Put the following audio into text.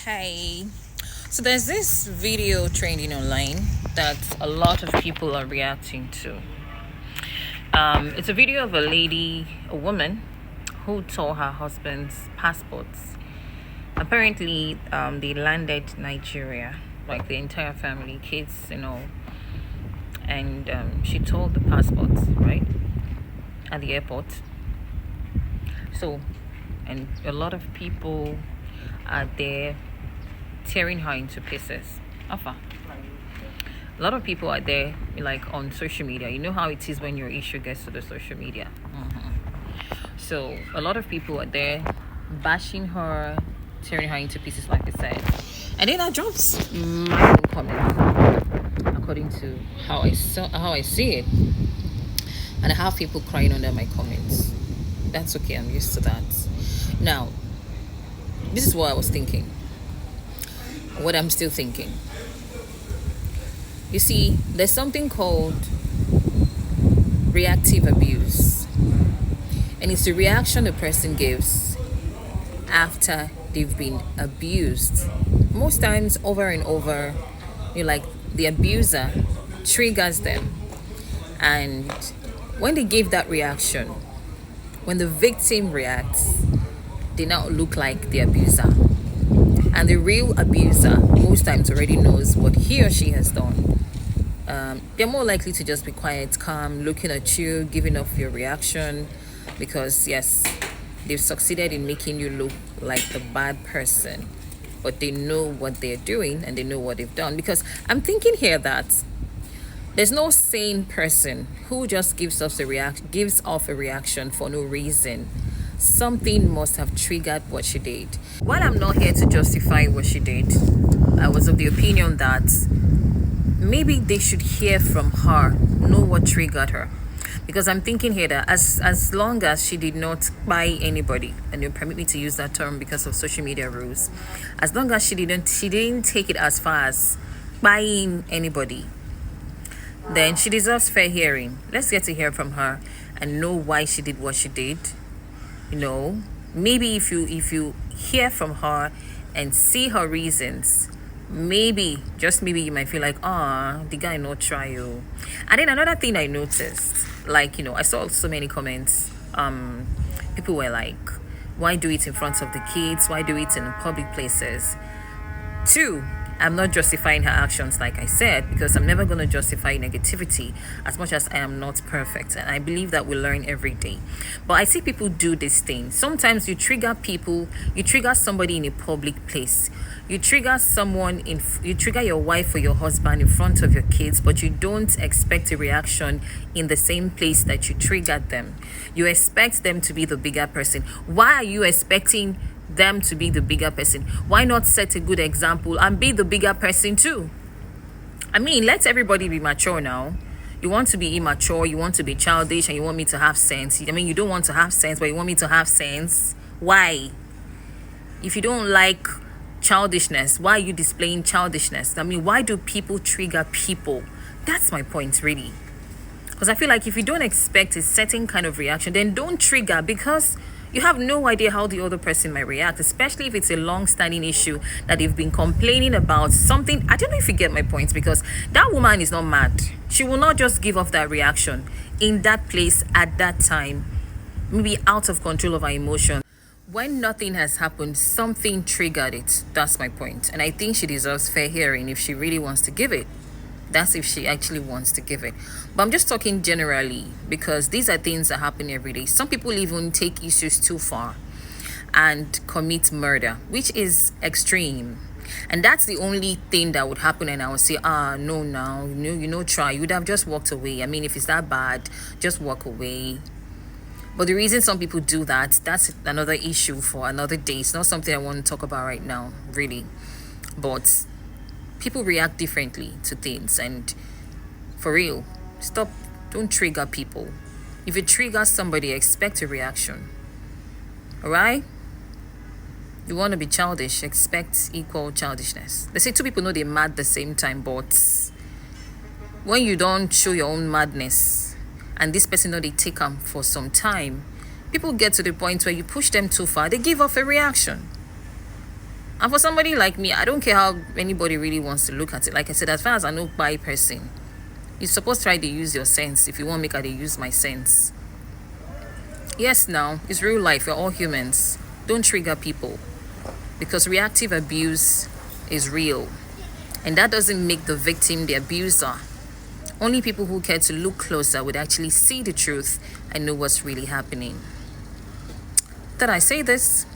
Hi. So there's this video trending online that a lot of people are reacting to. It's a video of a lady, a woman, who tore her husband's passports. Apparently, they landed Nigeria, like the entire family, kids, and she tore the passports, right, at the airport. So, and a lot of people are there tearing her into pieces. Alpha. A lot of people are there, like on social media. You know how it is when your issue gets to the social media. So a lot of people are there bashing her, tearing her into pieces, like I said. And then I dropped my own comments according to how I see it, and I have people crying under my comments. That's okay. I'm used to that. Now, this is what I was thinking. What I'm still thinking. You see, there's something called reactive abuse, and it's the reaction a person gives after they've been abused. Most times, over and over, like the abuser triggers them, and when they give that reaction, when the victim reacts, they now look like the abuser. And the real abuser most times already knows what he or she has done. They're more likely to just be quiet, calm, looking at you, giving off your reaction, because yes, they've succeeded in making you look like the bad person, but they know what they're doing and they know what they've done. Because I'm thinking here that there's no sane person who just gives off a reaction for no reason. Something must have triggered what she did. While I'm not here to justify what she did, I was of the opinion that maybe they should hear from her, know what triggered her. Because I'm thinking here that as long as she did not buy anybody, and you permit me to use that term because of social media rules, as long as she didn't take it as far as buying anybody, then she deserves fair hearing. Let's get to hear from her and know why she did what she did. Maybe if you hear from her and see her reasons, maybe, just maybe, you might feel like, the guy not try you. And then another thing I noticed, I saw so many comments. People were like, why do it in front of the kids? Why do it in public places? Two, I'm not justifying her actions, like I said, because I'm never going to justify negativity, as much as I am not perfect. And I believe that we learn every day. But I see people do this thing. Sometimes you trigger somebody in a public place. You trigger your wife or your husband in front of your kids, but you don't expect a reaction in the same place that you triggered them. You expect them to be the bigger person. Why are you expecting them to be the bigger person? Why not set a good example and be the bigger person too? I mean, let everybody be mature now. You want to be immature, you want to be childish, and you want me to have sense. I mean, you don't want to have sense, but you want me to have sense. Why? If you don't like childishness, why are you displaying childishness? I mean, why do people trigger people? That's my point, really. Because I feel like if you don't expect a certain kind of reaction, then don't trigger, because you have no idea how the other person might react, especially if it's a long-standing issue that they've been complaining about. Something, I don't know if you get my point, because that woman is not mad. She will not just give off that reaction in that place at that time, maybe out of control of her emotion. When nothing has happened, something triggered it. That's my point. And I think she deserves fair hearing if she really wants to give it. That's if she actually wants to give it. But I'm just talking generally, because these are things that happen every day. Some people even take issues too far and commit murder, which is extreme. And that's the only thing that would happen, and I would say, no, now, try. You would have just walked away. I mean, if it's that bad, just walk away. But the reason some people do that, that's another issue for another day. It's not something I want to talk about right now, really. But people react differently to things, and for real, don't trigger people. If you trigger somebody, expect a reaction. Alright? You want to be childish, expect equal childishness. They say two people know they're mad at the same time, but when you don't show your own madness, and this person know they take them for some time, people get to the point where you push them too far, they give off a reaction. And for somebody like me, I don't care how anybody really wants to look at it. Like I said, as far as I know, by person, you're supposed to try to use your sense. If you want to make I use my sense. Yes, now it's real life. We're all humans. Don't trigger people, because reactive abuse is real, and that doesn't make the victim the abuser. Only people who care to look closer would actually see the truth and know what's really happening. Did I say this?